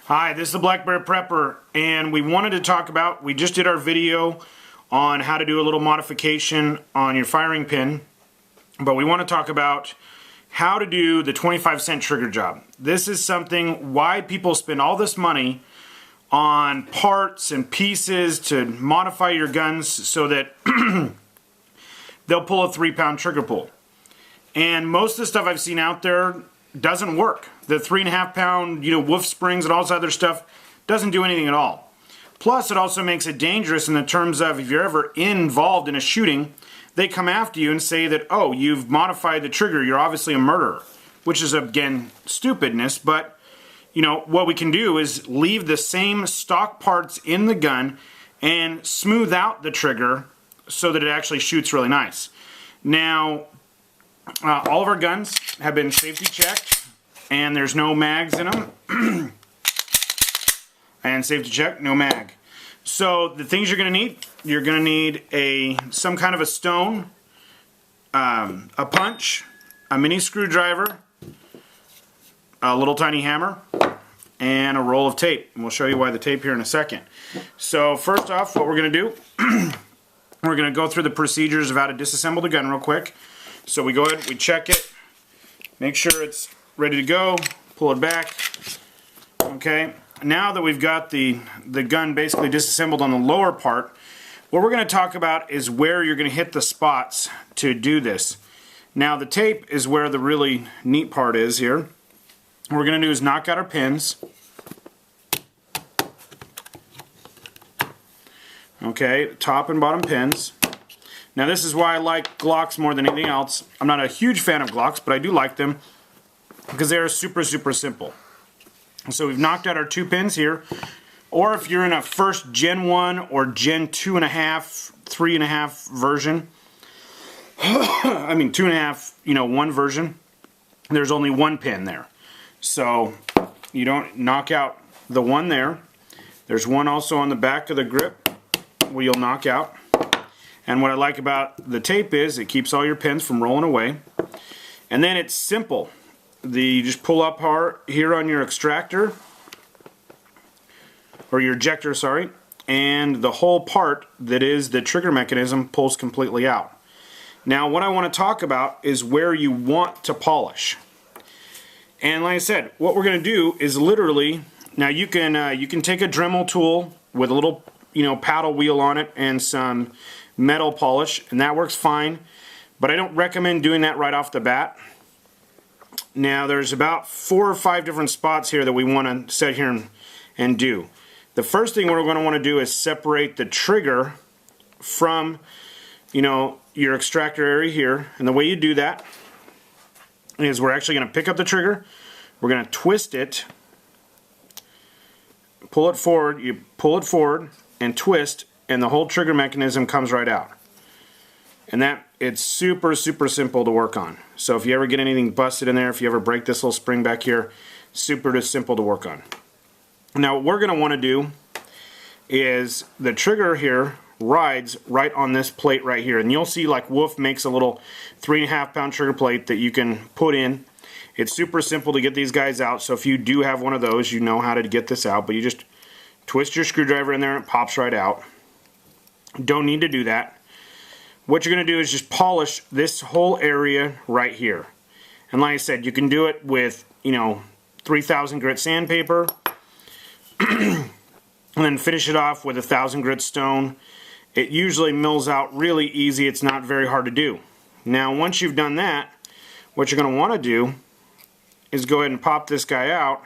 Hi, this is the Black Bear Prepper, and we wanted to talk about, we just did our video on how to do a little modification on your firing pin, but we want to talk about how to do the 25-cent trigger job. This is something why people spend all this money on parts and pieces to modify your guns so that they'll pull a 3-pound trigger pull. And most of the stuff I've seen out there doesn't work. The 3.5-pound, wolf springs and all this other stuff doesn't do anything at all. Plus, it also makes it dangerous in the terms of if you're ever involved in a shooting, they come after you and say that, oh, you've modified the trigger, you're obviously a murderer, which is, again, stupidness. But, what we can do is leave the same stock parts in the gun and smooth out the trigger so that it actually shoots really nice. Now, all of our guns have been safety checked, and there's no mags in them. And safety check, no mag. So the things you're going to need, some kind of a stone, a punch, a mini screwdriver, a little tiny hammer, and a roll of tape. And we'll show you why the tape here in a second. So first off, what we're going to do, we're going to go through the procedures of how to disassemble the gun real quick. So we go ahead, we check it, make sure it's ready to go, pull it back. Okay, now that we've got the gun basically disassembled on the lower part, what we're going to talk about is where you're going to hit the spots to do this. Now the tape is where the really neat part is here. What we're going to do is knock out our pins. Okay, top and bottom pins. Now this is why I like Glocks more than anything else. I'm not a huge fan of Glocks, but I do like them because they are super simple. So we've knocked out our 2 pins here, or if you're in a first Gen 1 or Gen 2.5, 3.5 version, I mean 2.5, 1 version, there's only 1 pin there. So you don't knock out the one there. There's one also on the back of the grip where you'll knock out. And what I like about the tape is it keeps all your pins from rolling away. And then it's simple. You just pull up here on your extractor, or your ejector, sorry, and the whole part that is the trigger mechanism pulls completely out. Now what I want to talk about is where you want to polish. And like I said, what we're going to do is literally, now you can take a Dremel tool with a little paddle wheel on it and some metal polish, and that works fine, but I don't recommend doing that right off the bat. Now there's about 4 or 5 different spots here that we want to set here and do. The first thing we're going to want to do is separate the trigger from your extractor area here, and the way you do that is we're actually going to pick up the trigger, we're going to twist it, pull it forward, you pull it forward and twist, and the whole trigger mechanism comes right out. And it's super simple to work on. So if you ever get anything busted in there, if you ever break this little spring back here, super simple to work on. Now what we're going to want to do is the trigger here rides right on this plate right here, and you'll see like Wolf makes a little 3.5-pound trigger plate that you can put in. It's super simple to get these guys out, so if you do have one of those, you know how to get this out, but you just twist your screwdriver in there and it pops right out. Don't need to do that. What you're going to do is just polish this whole area right here. And like I said, you can do it with 3000 grit sandpaper and then finish it off with 1000 grit stone. It usually mills out really easy. It's not very hard to do. Now once you've done that, what you're going to want to do is go ahead and pop this guy out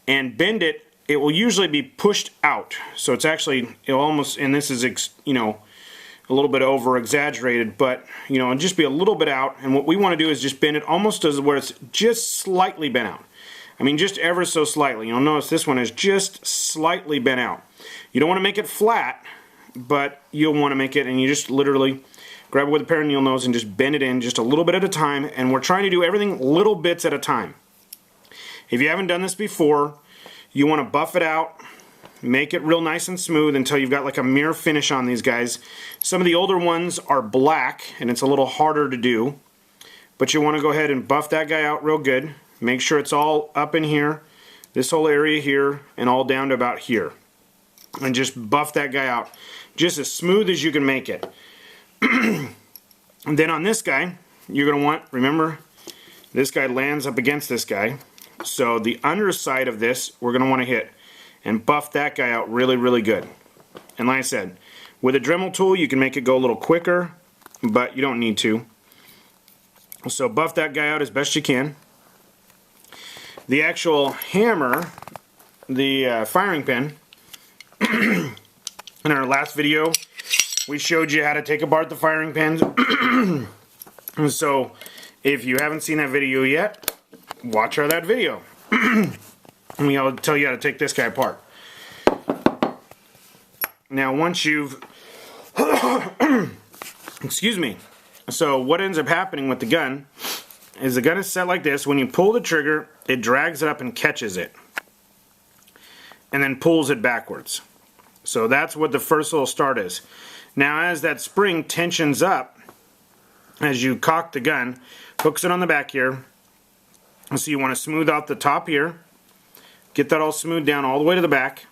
and bend it. It will usually be pushed out, so it's actually, it'll almost, and this is a little bit over exaggerated, but it'll just be a little bit out. And what we want to do is just bend it almost as where it's just slightly bent out. I mean just ever so slightly. You'll notice this one is just slightly bent out. You don't want to make it flat, but you'll want to make it, and you just literally grab it with a pair of needle nose and just bend it in just a little bit at a time. And we're trying to do everything little bits at a time. If you haven't done this before, you want to buff it out, make it real nice and smooth until you've got like a mirror finish on these guys. Some of the older ones are black and it's a little harder to do, but you want to go ahead and buff that guy out real good. Make sure it's all up in here. this whole area here and all down to about here. And just buff that guy out just as smooth as you can make it. And then on this guy, you're going to want, remember, this guy lands up against this guy. So the underside of this, we're going to want to hit and buff that guy out really, really good. And like I said, with a Dremel tool, you can make it go a little quicker, but you don't need to. So buff that guy out as best you can. The actual hammer, the firing pin, in our last video, we showed you how to take apart the firing pins. So if you haven't seen that video yet, watch that video. I'll tell you how to take this guy apart. Now once you've excuse me, so what ends up happening with the gun is the gun is set like this. When you pull the trigger, it drags it up and catches it and then pulls it backwards. So that's what the first little start is. Now as that spring tensions up, as you cock the gun, hooks it on the back here. So you want to smooth out the top here, get that all smoothed down all the way to the back.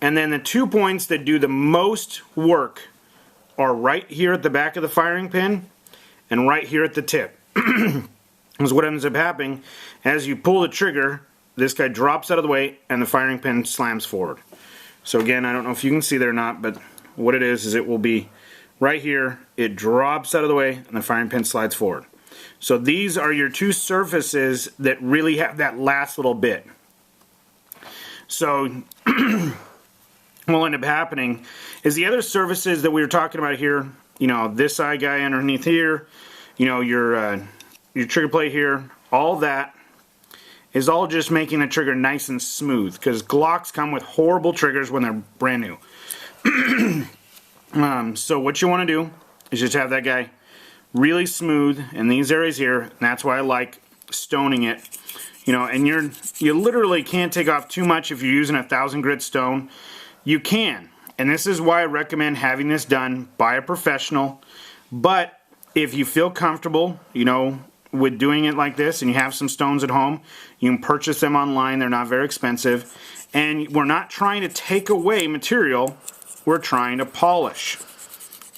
And then the 2 points that do the most work are right here at the back of the firing pin and right here at the tip. Because what ends up happening, as you pull the trigger, this guy drops out of the way and the firing pin slams forward. So again, I don't know if you can see there or not, but what it is it will be right here, it drops out of the way and the firing pin slides forward. So these are your two surfaces that really have that last little bit. So what will end up happening is the other surfaces that we were talking about here, you know, this eye guy underneath here, you know, your trigger plate here, all that is all just making the trigger nice and smooth, because Glocks come with horrible triggers when they're brand new. So what you want to do is just have that guy really smooth in these areas here, and that's why I like stoning it. You know, and you literally can't take off too much if you're using a 1000 grit stone. You can, and this is why I recommend having this done by a professional. But if you feel comfortable, you know, with doing it like this, and you have some stones at home, you can purchase them online. They're not very expensive, and we're not trying to take away material, we're trying to polish.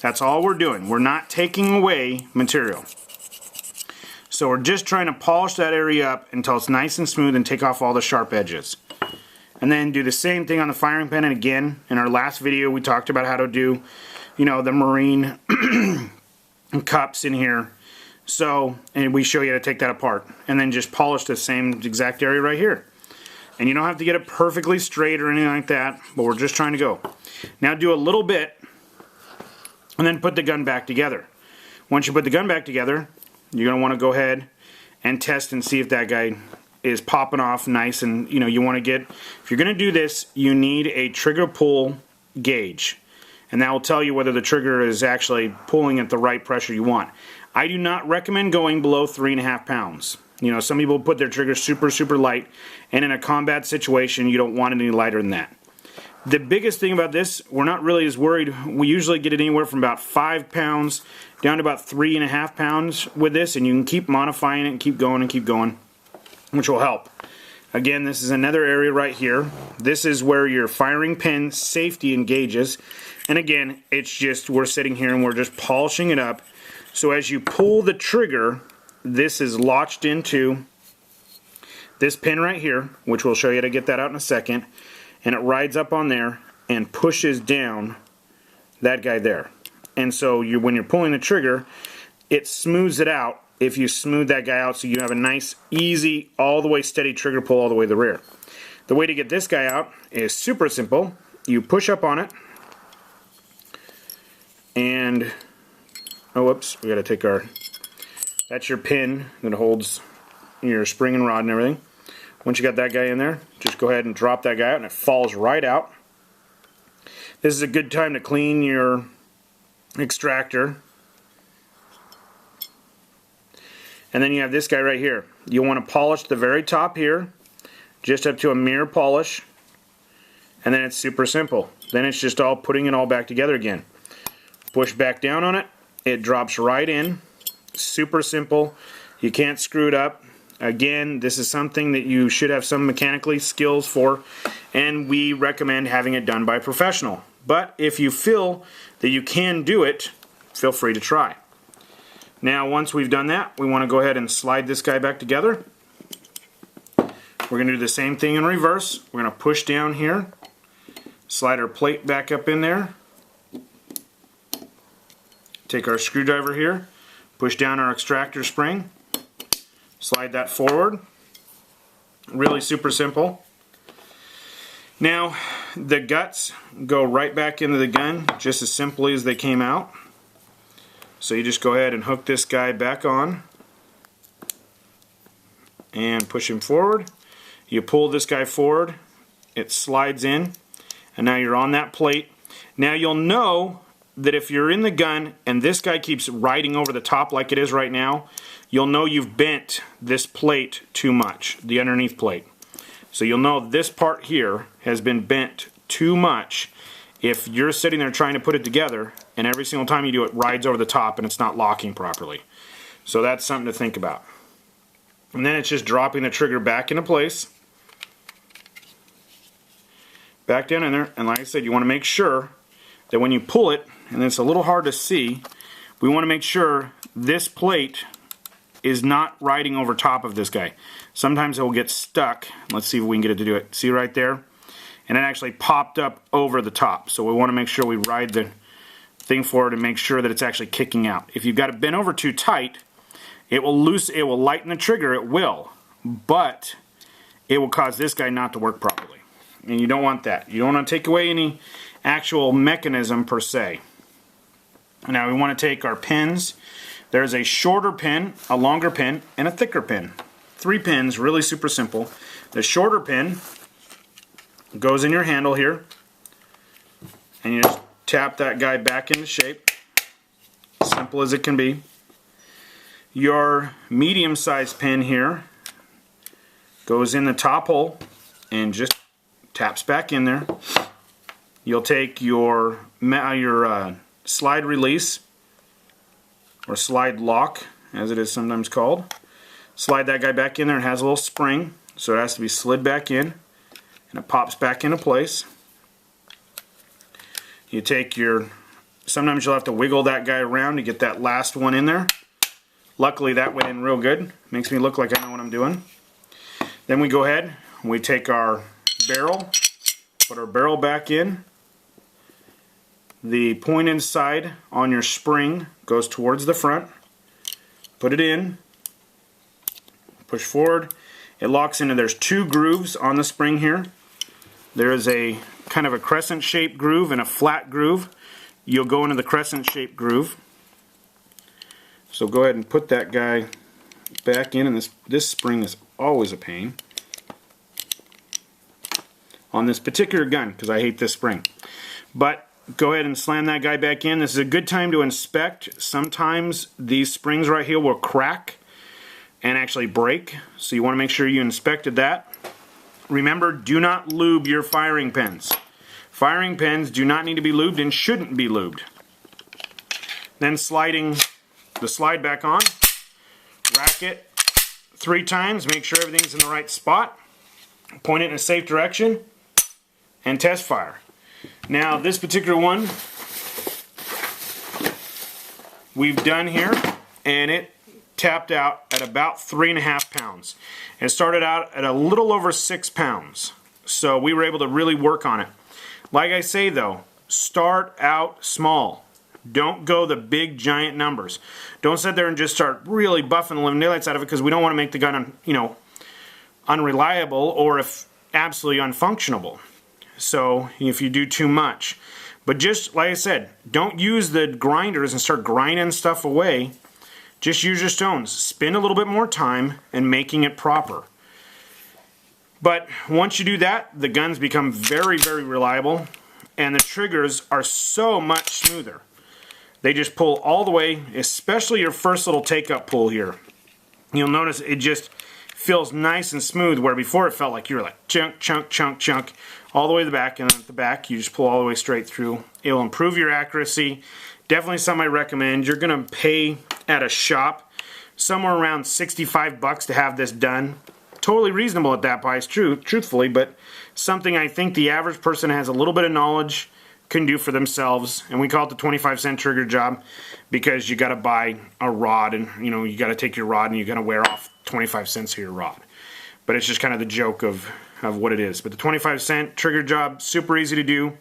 That's all we're doing. We're not taking away material. So we're just trying to polish that area up until it's nice and smooth and take off all the sharp edges. And then do the same thing on the firing pin. And again, in our last video we talked about how to do, you know, the marine cups in here. So, and we show you how to take that apart. And then just polish the same exact area right here. And you don't have to get it perfectly straight or anything like that, but we're just trying to go. Now do a little bit, and then put the gun back together. Once you put the gun back together, you're going to want to go ahead and test and see if that guy is popping off nice. And you know, you want to get, if you're going to do this, you need a trigger pull gauge, and that will tell you whether the trigger is actually pulling at the right pressure you want. I do not recommend going below 3.5 pounds. You know, some people put their trigger super light, and in a combat situation you don't want it any lighter than that. The biggest thing about this, we're not really as worried. We usually get it anywhere from about 5 pounds down to about 3.5 pounds with this, and you can keep modifying it and keep going, which will help. Again, this is another area right here. This is where your firing pin safety engages. And again, it's just, we're sitting here and we're just polishing it up. So as you pull the trigger, this is lodged into this pin right here, which we'll show you how to get that out in a second. And it rides up on there and pushes down that guy there. And so when you're pulling the trigger, it smooths it out if you smooth that guy out, so you have a nice, easy, all the way steady trigger pull all the way to the rear. The way to get this guy out is super simple. You push up on it, and, oh whoops, we got to take our, that's your pin that holds your spring and rod and everything. Once you got that guy in there, just go ahead and drop that guy out, and it falls right out. This is a good time to clean your extractor. And then you have this guy right here. You want to polish the very top here, just up to a mere polish, and then it's super simple. Then it's just all putting it all back together again. Push back down on it, it drops right in. Super simple. You can't screw it up. Again, this is something that you should have some mechanically skills for, and we recommend having it done by a professional. But if you feel that you can do it, feel free to try. Now, once we've done that, we want to go ahead and slide this guy back together. We're going to do the same thing in reverse. We're going to push down here, slide our plate back up in there, take our screwdriver here, push down our extractor spring, slide that forward. Really super simple. Now, the guts go right back into the gun just as simply as they came out. So you just go ahead and hook this guy back on and push him forward. You pull this guy forward, it slides in, and now you're on that plate. Now you'll know that if you're in the gun and this guy keeps riding over the top like it is right now, you'll know you've bent this plate too much, the underneath plate. So you'll know this part here has been bent too much if you're sitting there trying to put it together and every single time you do it rides over the top and it's not locking properly. So that's something to think about. And then it's just dropping the trigger back into place. Back down in there, and like I said, you want to make sure that when you pull it, and it's a little hard to see, we want to make sure this plate is not riding over top of this guy. Sometimes it will get stuck. Let's see if we can get it to do it. See right there? And it actually popped up over the top. So we want to make sure we ride the thing forward and make sure that it's actually kicking out. If you've got it bent over too tight, it will lighten the trigger, it will, but it will cause this guy not to work properly. And you don't want that. You don't want to take away any actual mechanism per se. Now we want to take our pins. There's a shorter pin, a longer pin, and a thicker pin. 3 pins, really super simple. The shorter pin goes in your handle here, and you just tap that guy back into shape. Simple as it can be. Your medium-sized pin here goes in the top hole and just taps back in there. You'll take your slide release, or slide lock as it is sometimes called, slide that guy back in there. It has a little spring, so it has to be slid back in, and it pops back into place. You take sometimes you'll have to wiggle that guy around to get that last one in there. Luckily that went in real good. Makes me look like I know what I'm doing. Then we go ahead, we take our barrel, put our barrel back in. The pointed side on your spring goes towards the front. Put it in, push forward. It locks into, there's 2 grooves on the spring here. There is a kind of a crescent shaped groove and a flat groove. You'll go into the crescent shaped groove. So go ahead and put that guy back in, and this spring is always a pain on this particular gun because I hate this spring. But go ahead and slam that guy back in. This is a good time to inspect. Sometimes these springs right here will crack and actually break, so you want to make sure you inspected that. Remember, do not lube your firing pins. Firing pins do not need to be lubed and shouldn't be lubed. Then sliding the slide back on, rack it 3 times, make sure everything's in the right spot, point it in a safe direction, and test fire. Now this particular one we've done here, and it tapped out at about 3.5 pounds. It started out at a little over 6 pounds, so we were able to really work on it. Like I say though, start out small. Don't go the big giant numbers. Don't sit there and just start really buffing the living daylights out of it, because we don't want to make the gun, unreliable or if absolutely unfunctionable. So if you do too much. But just like I said, don't use the grinders and start grinding stuff away. Just use your stones. Spend a little bit more time in making it proper. But once you do that, the guns become very, very reliable, and the triggers are so much smoother. They just pull all the way, especially your first little take-up pull here. You'll notice it just feels nice and smooth, where before it felt like you were like chunk, chunk, chunk, chunk, all the way to the back, and then at the back you just pull all the way straight through. It will improve your accuracy. Definitely something I recommend. You're going to pay at a shop, somewhere around 65 bucks to have this done. Totally reasonable at that price, truthfully, but something I think the average person has a little bit of knowledge can do for themselves. And we call it the 25-cent trigger job because you got to buy a rod, and you got to take your rod and you got to wear off 25 cents of your rod. But it's just kind of the joke of what it is. But the 25-cent trigger job, super easy to do.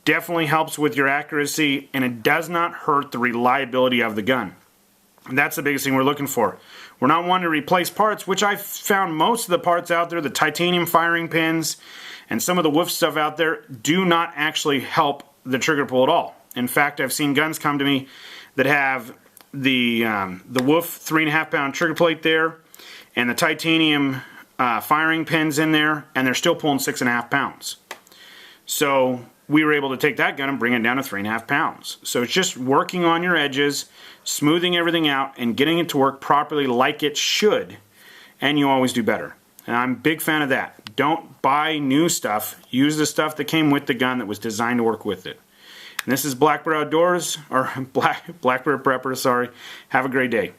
Definitely helps with your accuracy, and it does not hurt the reliability of the gun. And that's the biggest thing we're looking for. We're not wanting to replace parts, which I've found most of the parts out there, the titanium firing pins and some of the Wolf stuff out there, do not actually help the trigger pull at all. In fact, I've seen guns come to me that have the Wolf 3.5-pound trigger plate there and the titanium firing pins in there, and they're still pulling 6.5 pounds. So we were able to take that gun and bring it down to 3.5 pounds. So it's just working on your edges, smoothing everything out, and getting it to work properly like it should, and you always do better. And I'm a big fan of that. Don't buy new stuff. Use the stuff that came with the gun that was designed to work with it. And this is Black Bear Outdoors, or Black Bear Prepper, sorry. Have a great day.